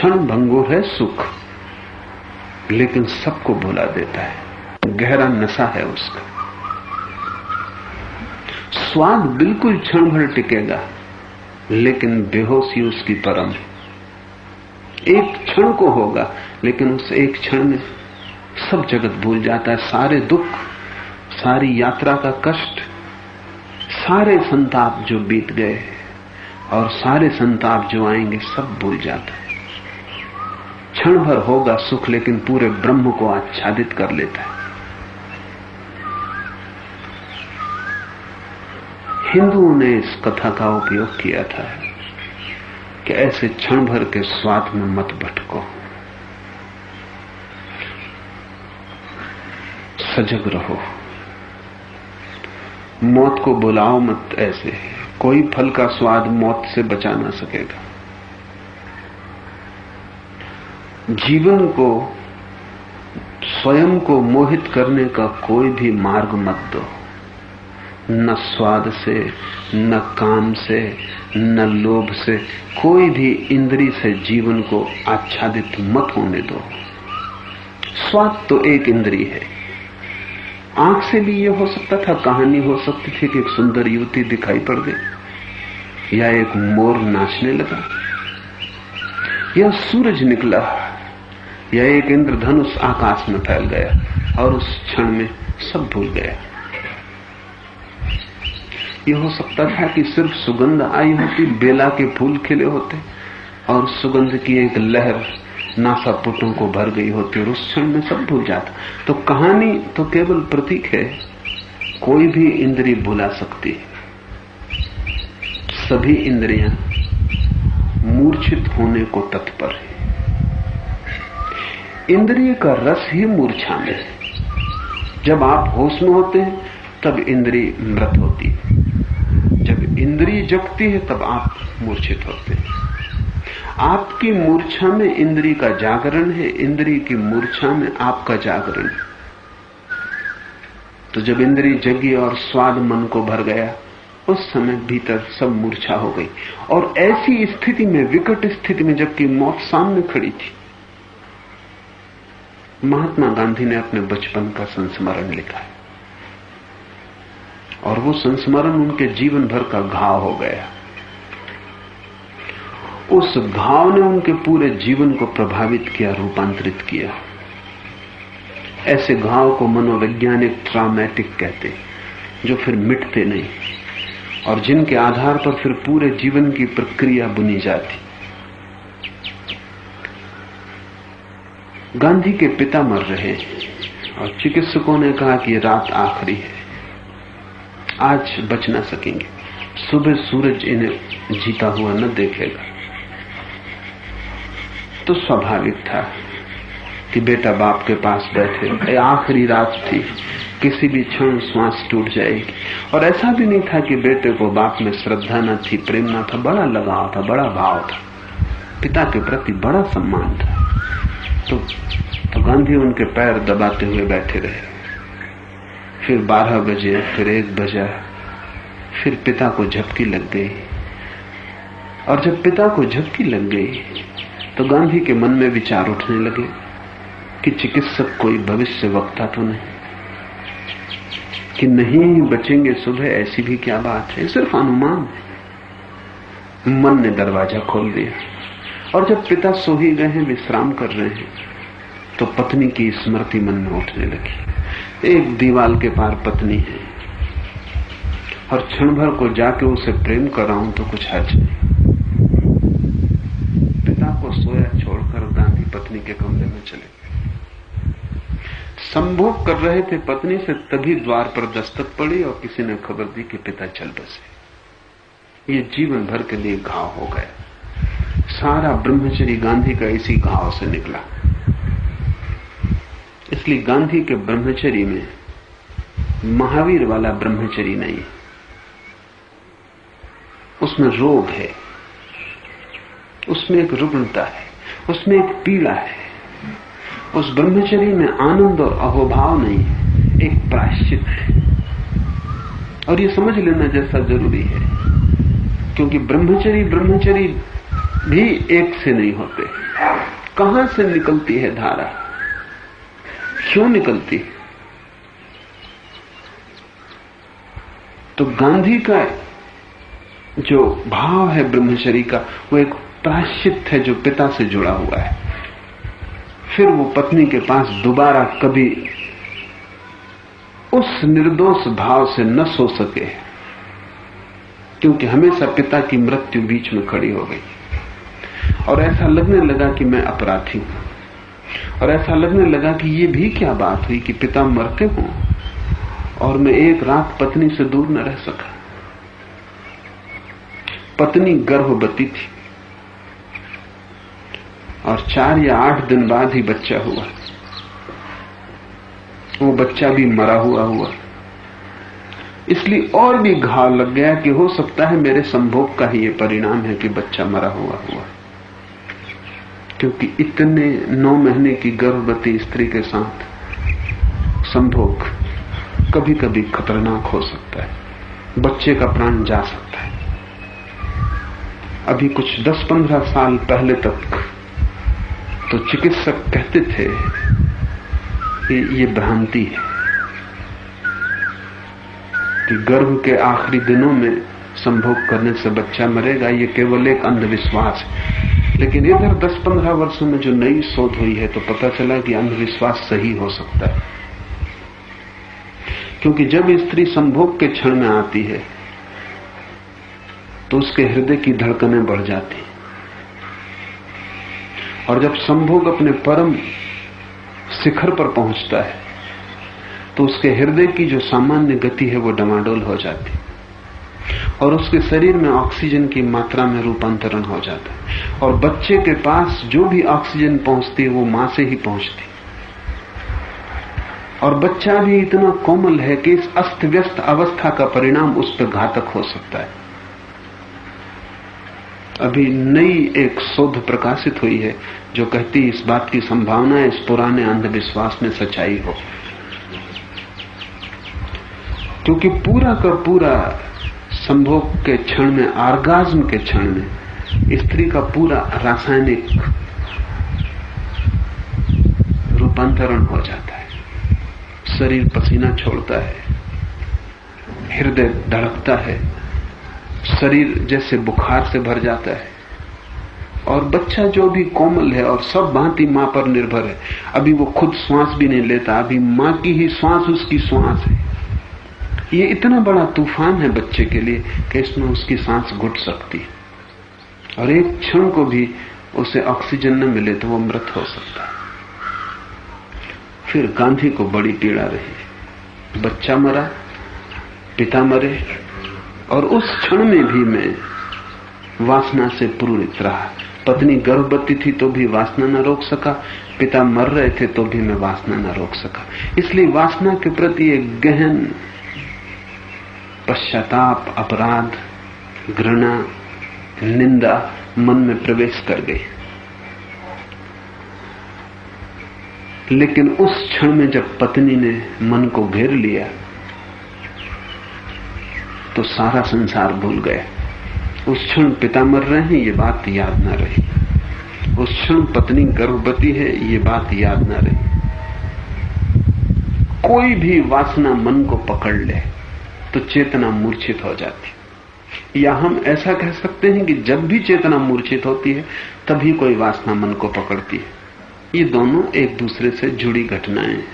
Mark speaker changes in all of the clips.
Speaker 1: क्षण भंगुर है सुख, लेकिन सबको भुला देता है, गहरा नशा है उसका। स्वाद बिल्कुल क्षण भर टिकेगा, लेकिन बेहोशी उसकी परम है। एक क्षण को होगा, लेकिन उस एक क्षण में सब जगत भूल जाता है, सारे दुख, सारी यात्रा का कष्ट, सारे संताप जो बीत गए और सारे संताप जो आएंगे, सब भूल जाता है। क्षण भर होगा सुख, लेकिन पूरे ब्रह्म को आच्छादित कर लेता है। हिंदुओं ने इस कथा का उपयोग किया था कि ऐसे क्षण भर के स्वाद में मत भटको, सजग रहो, मौत को बुलाओ मत। ऐसे कोई फल का स्वाद मौत से बचा ना सकेगा। जीवन को, स्वयं को मोहित करने का कोई भी मार्ग मत दो, न स्वाद से, न काम से, न लोभ से, कोई भी इंद्री से जीवन को आच्छादित मत होने दो। स्वाद तो एक इंद्री है। आंख से भी यह हो सकता था, कहानी हो सकती थी कि एक सुंदर युवती दिखाई पड़ गई, या एक मोर नाचने लगा, या सूरज निकला, या एक इंद्रधनुष आकाश में फैल गया और उस क्षण में सब भूल गया। यह हो सकता था कि सिर्फ सुगंध आई होती, बेला के फूल खिले होते और सुगंध की एक लहर नासापुटों को भर गई होती और उस क्षण में सब भूल जाता। तो कहानी तो केवल प्रतीक है, कोई भी इंद्रिय भुला सकती है। सभी इंद्रियां मूर्छित होने को तत्पर है। इंद्रिय का रस ही मूर्छा में है। जब आप होश में होते हैं तब इंद्रिय मृत होती है, जब इंद्रिय जगती है तब आप मूर्छित होते हैं। आपकी मूर्छा में इंद्रिय का जागरण है, इंद्रिय की मूर्छा में आपका जागरण है। तो जब इंद्रिय जगी और स्वाद मन को भर गया, उस समय भीतर सब मूर्छा हो गई। और ऐसी स्थिति में, विकट स्थिति में, जबकि मौत सामने खड़ी थी, महात्मा गांधी ने अपने बचपन का संस्मरण लिखा है और वो संस्मरण उनके जीवन भर का घाव हो गया। उस घाव ने उनके पूरे जीवन को प्रभावित किया, रूपांतरित किया। ऐसे घाव को मनोवैज्ञानिक ट्रॉमेटिक कहते हैं, जो फिर मिटते नहीं और जिनके आधार पर फिर पूरे जीवन की प्रक्रिया बुनी जाती। गांधी के पिता मर रहे और चिकित्सकों ने कहा कि रात आखिरी है, आज बच ना सकेंगे, सुबह सूरज इन्हें जीता हुआ न देखेगा। तो स्वाभाविक था कि बेटा बाप के पास बैठे, आखिरी रात थी, किसी भी क्षण श्वास टूट जाएगी। और ऐसा भी नहीं था कि बेटे को बाप में श्रद्धा न थी, प्रेम न था, बड़ा लगाव था, बड़ा भाव था, पिता के प्रति बड़ा सम्मान था। तो गांधी उनके पैर दबाते हुए बैठे रहे। फिर 12 बजे, फिर 1 बजा, फिर पिता को झपकी लग गई। और जब पिता को झपकी लग गई तो गांधी के मन में विचार उठने लगे कि चिकित्सक कोई भविष्य वक्ता तो नहीं, कि नहीं बचेंगे सुबह, ऐसी भी क्या बात है, सिर्फ अनुमान है। मन ने दरवाजा खोल दिया और जब पिता सो ही गए हैं, विश्राम कर रहे हैं, तो पत्नी की स्मृति मन में उठने लगी। एक दीवाल के पार पत्नी है और क्षण भर को जाके उसे प्रेम कर रहा हूं तो कुछ हर्ज नहीं। पिता को सोया छोड़कर गांधी पत्नी के कमरे में चले गए। संभोग कर रहे थे पत्नी से, तभी द्वार पर दस्तक पड़ी और किसी ने खबर दी कि पिता चल बसे। ये जीवन भर के लिए घाव हो गया। सारा ब्रह्मचर्य गांधी का इसी घाव से निकला। इसलिए गांधी के ब्रह्मचर्य में महावीर वाला ब्रह्मचर्य नहीं है, उसमें रोग है, उसमें एक रुग्णता है, उसमें एक पीड़ा है। उस ब्रह्मचर्य में आनंद और अहोभाव नहीं है, एक प्रायश्चित है। और ये समझ लेना जैसा जरूरी है, क्योंकि ब्रह्मचर्य भी एक से नहीं होते। कहां से निकलती है धारा, क्यों निकलती है? तो गांधी का जो भाव है ब्रह्मचर्य का, वो एक प्रायश्चित है जो पिता से जुड़ा हुआ है। फिर वो पत्नी के पास दोबारा कभी उस निर्दोष भाव से न सो सके, क्योंकि हमेशा पिता की मृत्यु बीच में खड़ी हो गई और ऐसा लगने लगा कि मैं अपराधी हूं, और ऐसा लगने लगा कि ये भी क्या बात हुई कि पिता मरते हों और मैं एक रात पत्नी से दूर न रह सका। पत्नी गर्भवती थी और 4 या 8 दिन बाद ही बच्चा हुआ। वो बच्चा भी मरा हुआ, इसलिए और भी घाव लग गया कि हो सकता है मेरे संभोग का ही ये परिणाम है कि बच्चा मरा हुआ, क्योंकि इतने 9 महीने की गर्भवती स्त्री के साथ संभोग कभी कभी खतरनाक हो सकता है, बच्चे का प्राण जा सकता है। अभी कुछ 10-15 साल पहले तक तो चिकित्सक कहते थे कि ये भ्रांति है कि गर्भ के आखिरी दिनों में संभोग करने से बच्चा मरेगा, ये केवल एक अंधविश्वास है। लेकिन इधर 10-15 वर्षों में जो नई शोध हुई है तो पता चला कि अंधविश्वास सही हो सकता है, क्योंकि जब स्त्री संभोग के क्षण में आती है तो उसके हृदय की धड़कनें बढ़ जाती, और जब संभोग अपने परम शिखर पर पहुंचता है तो उसके हृदय की जो सामान्य गति है वो डमाडोल हो जाती और उसके शरीर में ऑक्सीजन की मात्रा में रूपांतरण हो जाता है, और बच्चे के पास जो भी ऑक्सीजन पहुंचती है वो मां से ही पहुंचती, और बच्चा भी इतना कोमल है कि इस अस्त व्यस्त अवस्था का परिणाम उस पर घातक हो सकता है। अभी नई एक शोध प्रकाशित हुई है जो कहती है इस बात की संभावना है इस पुराने अंधविश्वास में सच्चाई हो, क्योंकि पूरा का पूरा संभोग के क्षण में, ऑर्गाज्म के क्षण में स्त्री का पूरा रासायनिक रूपांतरण हो जाता है, शरीर पसीना छोड़ता है, हृदय धड़कता है, शरीर जैसे बुखार से भर जाता है, और बच्चा जो भी कोमल है और सब भांति मां पर निर्भर है, अभी वो खुद श्वास भी नहीं लेता, अभी मां की ही श्वास उसकी श्वास है। ये इतना बड़ा तूफान है बच्चे के लिए कि इसमें उसकी सांस घुट सकती है, और एक क्षण को भी उसे ऑक्सीजन न मिले तो वो मृत हो सकता है। फिर गांधी को बड़ी पीड़ा रही, बच्चा मरा, पिता मरे, और उस क्षण में भी मैं वासना से पूरित रहा। पत्नी गर्भवती थी तो भी वासना न रोक सका, पिता मर रहे थे तो भी मैं वासना न रोक सका। इसलिए वासना के प्रति एक गहन पश्चाताप, अपराध, घृणा, निंदा मन में प्रवेश कर गई। लेकिन उस क्षण में जब पत्नी ने मन को घेर लिया तो सारा संसार भूल गया। उस क्षण पिता मर रहे हैं ये बात याद ना रही, उस क्षण पत्नी गर्भवती है ये बात याद ना रही। कोई भी वासना मन को पकड़ ले तो चेतना मूर्छित हो जाती, या हम ऐसा कह सकते हैं कि जब भी चेतना मूर्छित होती है तभी कोई वासना मन को पकड़ती है। ये दोनों एक दूसरे से जुड़ी घटनाएं हैं।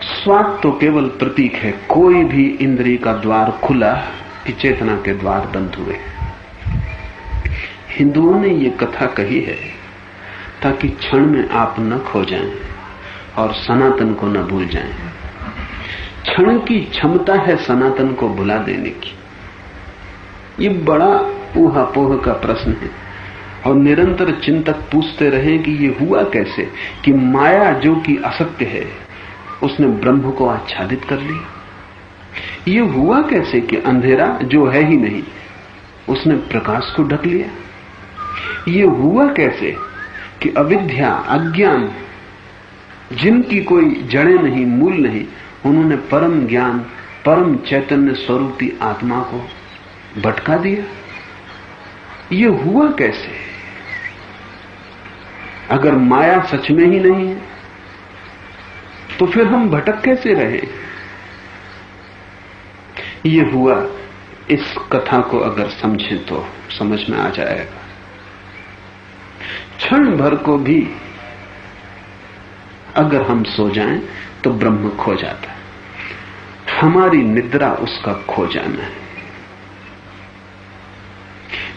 Speaker 1: स्वाद तो केवल प्रतीक है, कोई भी इंद्रिय का द्वार खुला कि चेतना के द्वार बंद हुए। हिंदुओं ने ये कथा कही है ताकि क्षण में आप न खो जाएं और सनातन को न भूल जाएं। क्षण की क्षमता है सनातन को भुला देने की। ये बड़ा ऊहापोह का प्रश्न है, और निरंतर चिंतक पूछते रहे कि ये हुआ कैसे कि माया जो कि असत्य है उसने ब्रह्म को आच्छादित कर लिया। ये हुआ कैसे कि अंधेरा जो है ही नहीं उसने प्रकाश को ढक लिया। ये हुआ कैसे कि अविद्या, अज्ञान, जिनकी कोई जड़ें नहीं, मूल नहीं, उन्होंने परम ज्ञान, परम चैतन्य स्वरूपी आत्मा को भटका दिया। ये हुआ कैसे? अगर माया सच में ही नहीं है तो फिर हम भटक कैसे रहे? ये हुआ। इस कथा को अगर समझें तो समझ में आ जाएगा। क्षण भर को भी अगर हम सो जाएं तो ब्रह्म खो जाता है। हमारी निद्रा उसका खो जाना है।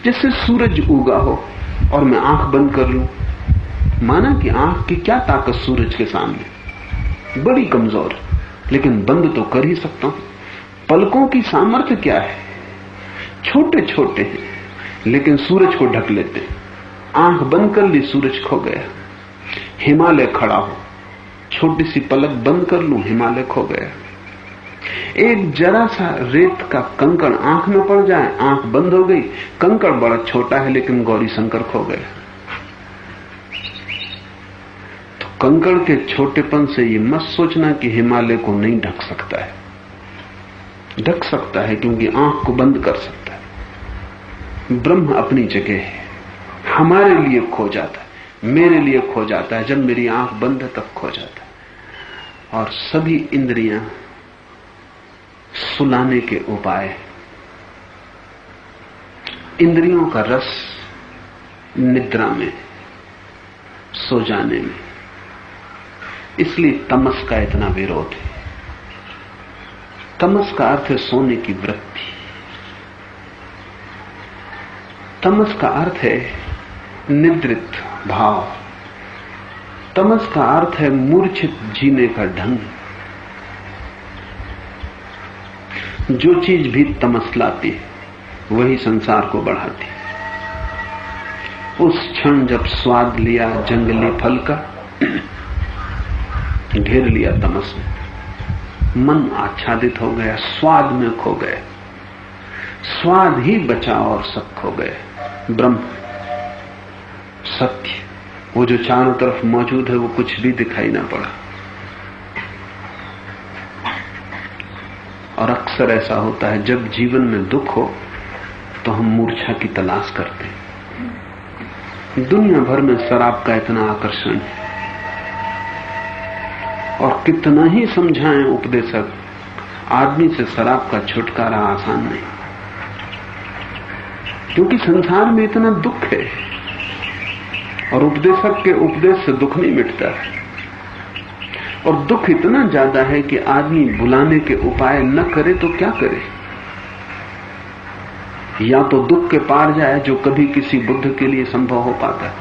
Speaker 1: जैसे सूरज उगा हो और मैं आंख बंद कर लूं, माना कि आंख की क्या ताकत सूरज के सामने, बड़ी कमजोर, लेकिन बंद तो कर ही सकता हूं। पलकों की सामर्थ्य क्या है, छोटे छोटे हैं लेकिन सूरज को ढक लेते हैं। आंख बंद कर ली, सूरज खो गया। हिमालय खड़ा हो, छोटी सी पलक बंद कर लूं, हिमालय खो गया। एक जरा सा रेत का कंकड़ आंख में पड़ जाए, आंख बंद हो गई। कंकड़ बड़ा छोटा है लेकिन गौरी शंकर खो गए। तो कंकड़ के छोटेपन से ये मत सोचना कि हिमालय को नहीं ढक सकता है। ढक सकता है क्योंकि आंख को बंद कर सकता है। ब्रह्म अपनी जगह है, हमारे लिए खो जाता है, मेरे लिए खो जाता है। जब मेरी आंख बंद है तब खो जाता है। और सभी इंद्रियां सुलाने के उपाय, इंद्रियों का रस निद्रा में, सो जाने में। इसलिए तमस का इतना विरोध है। तमस का अर्थ है सोने की वृत्ति। तमस का अर्थ है निद्रित भाव। तमस का अर्थ है मूर्छित जीने का ढंग। जो चीज भी तमस लाती है वही संसार को बढ़ाती है। उस क्षण जब स्वाद लिया जंगली फल का, घेर लिया तमस में, मन आच्छादित हो गया, स्वाद में खो गए। स्वाद ही बचा और सब खो गए। ब्रह्म सत्य, वो जो चारों तरफ मौजूद है, वो कुछ भी दिखाई ना पड़ा। और अक्सर ऐसा होता है, जब जीवन में दुख हो तो हम मूर्छा की तलाश करते हैं। दुनिया भर में शराब का इतना आकर्षण है, और कितना ही समझाएं उपदेशक, आदमी से शराब का छुटकारा आसान नहीं, क्योंकि संसार में इतना दुख है और उपदेशक के उपदेश से दुख नहीं मिटता है। और दुख इतना ज्यादा है कि आदमी बुलाने के उपाय न करे तो क्या करे। या तो दुख के पार जाए, जो कभी किसी बुद्ध के लिए संभव हो पाता है,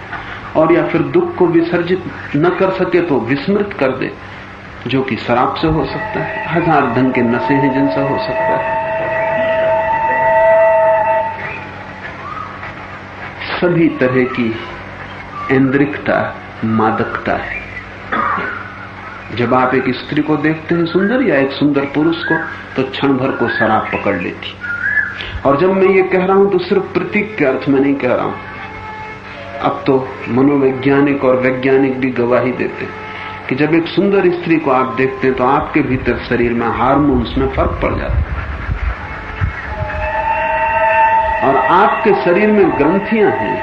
Speaker 1: और या फिर दुख को विसर्जित न कर सके तो विस्मृत कर दे, जो कि शराब से हो सकता है। हजार ढंग के नशे हैं जिनसे हो सकता है। सभी तरह की ऐन्द्रिकता मादकता है। जब आप एक स्त्री को देखते हैं सुंदर, या एक सुंदर पुरुष को, तो क्षण भर को शराब पकड़ लेती। और जब मैं ये कह रहा हूं तो सिर्फ प्रतीक के अर्थ में नहीं कह रहा हूं। अब तो मनोवैज्ञानिक और वैज्ञानिक भी गवाही देते हैं कि जब एक सुंदर स्त्री को आप देखते हैं तो आपके भीतर शरीर में हार्मोन्स में फर्क पड़ जाता है, और आपके शरीर में ग्रंथियां हैं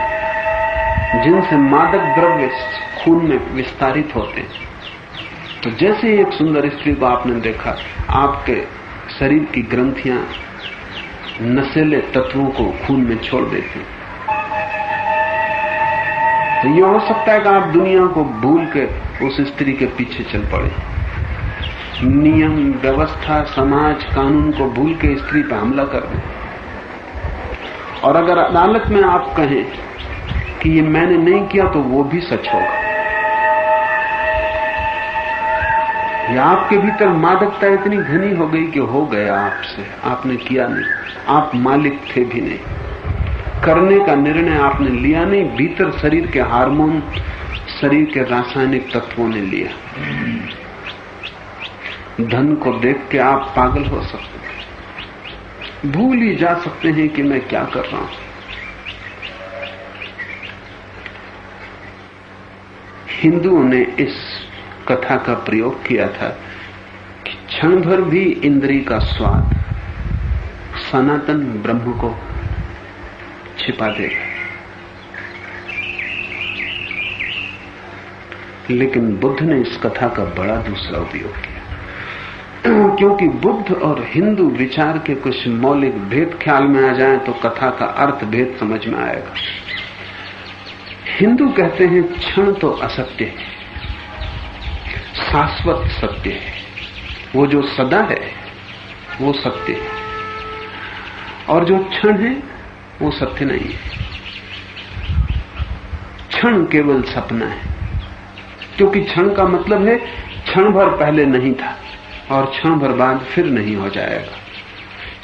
Speaker 1: जिनसे मादक द्रव्य खून में विस्तारित होते हैं। तो जैसे एक सुंदर स्त्री को आपने देखा, आपके शरीर की ग्रंथियां नशीले तत्वों को खून में छोड़ देती। तो यह हो सकता है कि आप दुनिया को भूल के उस स्त्री के पीछे चल पड़े, नियम व्यवस्था समाज कानून को भूल के स्त्री पर हमला कर दें। और अगर अदालत में आप कहें कि ये मैंने नहीं किया, तो वो भी सच होगा। या आपके भीतर मादकता इतनी घनी हो गई कि हो गया आपसे, आपने किया नहीं, आप मालिक थे भी नहीं, करने का निर्णय आपने लिया नहीं, भीतर शरीर के हार्मोन, शरीर के रासायनिक तत्वों ने लिया। धन को देख के आप पागल हो सकते हैं, भूल ही जा सकते हैं कि मैं क्या कर रहा हूं। हिंदुओं ने इस कथा का प्रयोग किया था कि क्षण भर भी इंद्री का स्वाद सनातन ब्रह्म को छिपा देगा। लेकिन बुद्ध ने इस कथा का बड़ा दूसरा उपयोग किया, क्योंकि बुद्ध और हिंदू विचार के कुछ मौलिक भेद ख्याल में आ जाएं तो कथा का अर्थ भेद समझ में आएगा। हिंदू कहते हैं क्षण तो असत्य है, शाश्वत सत्य है, वो जो सदा है वो सत्य है, और जो क्षण है वो सत्य नहीं है। क्षण केवल सपना है, क्योंकि क्षण का मतलब है क्षण भर पहले नहीं था और क्षण भर बाद फिर नहीं हो जाएगा।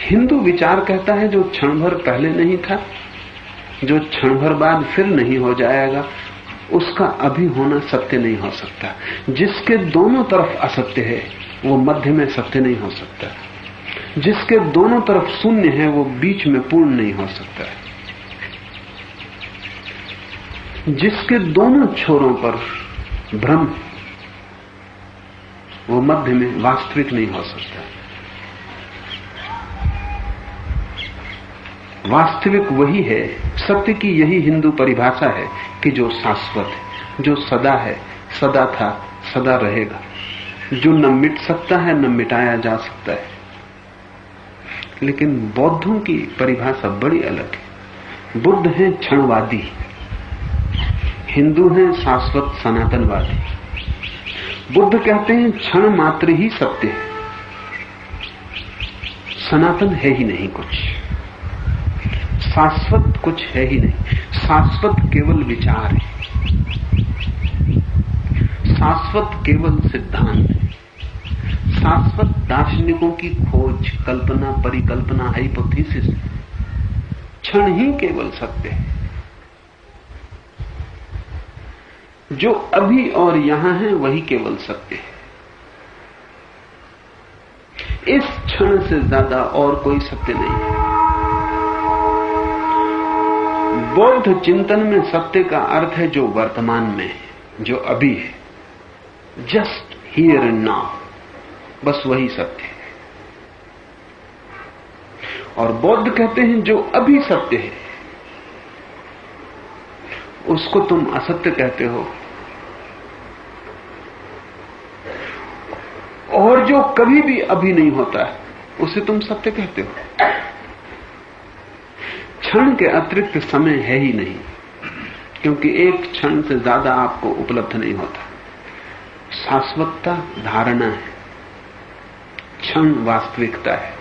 Speaker 1: हिंदू विचार कहता है जो क्षण भर पहले नहीं था, जो क्षण भर बाद फिर नहीं हो जाएगा, उसका अभी होना सत्य नहीं हो सकता। जिसके दोनों तरफ असत्य है वो मध्य में सत्य नहीं हो सकता, जिसके दोनों तरफ शून्य है वो बीच में पूर्ण नहीं हो सकता, जिसके दोनों छोरों पर भ्रम वो मध्य में वास्तविक नहीं हो सकता। वास्तविक वही है, सत्य की यही हिंदू परिभाषा है कि जो शाश्वत है, जो सदा है, सदा था, सदा रहेगा, जो न मिट सकता है न मिटाया जा सकता है। लेकिन बौद्धों की परिभाषा बड़ी अलग है। बुद्ध हैं क्षणवादी, हिंदू हैं शाश्वत सनातनवादी। बुद्ध कहते हैं क्षण मात्र ही सत्य है, सनातन है ही नहीं कुछ, शाश्वत कुछ है ही नहीं। शाश्वत केवल विचार है, शाश्वत केवल सिद्धांत है, शाश्वत दार्शनिकों की खोज, कल्पना, परिकल्पना, हाइपोथेसिस। क्षण ही केवल सत्य है, जो अभी और यहां है वही केवल सत्य है। इस क्षण से ज्यादा और कोई सत्य नहीं है। बौद्ध चिंतन में सत्य का अर्थ है जो वर्तमान में है, जो अभी है, जस्ट हियर एंड नाउ, बस वही सत्य है। और बौद्ध कहते हैं जो अभी सत्य है उसको तुम असत्य कहते हो, और जो कभी भी अभी नहीं होता है उसे तुम सत्य कहते हो। क्षण के अतिरिक्त समय है ही नहीं, क्योंकि एक क्षण से ज्यादा आपको उपलब्ध नहीं होता। शाश्वतता धारणा है, क्षण वास्तविकता है।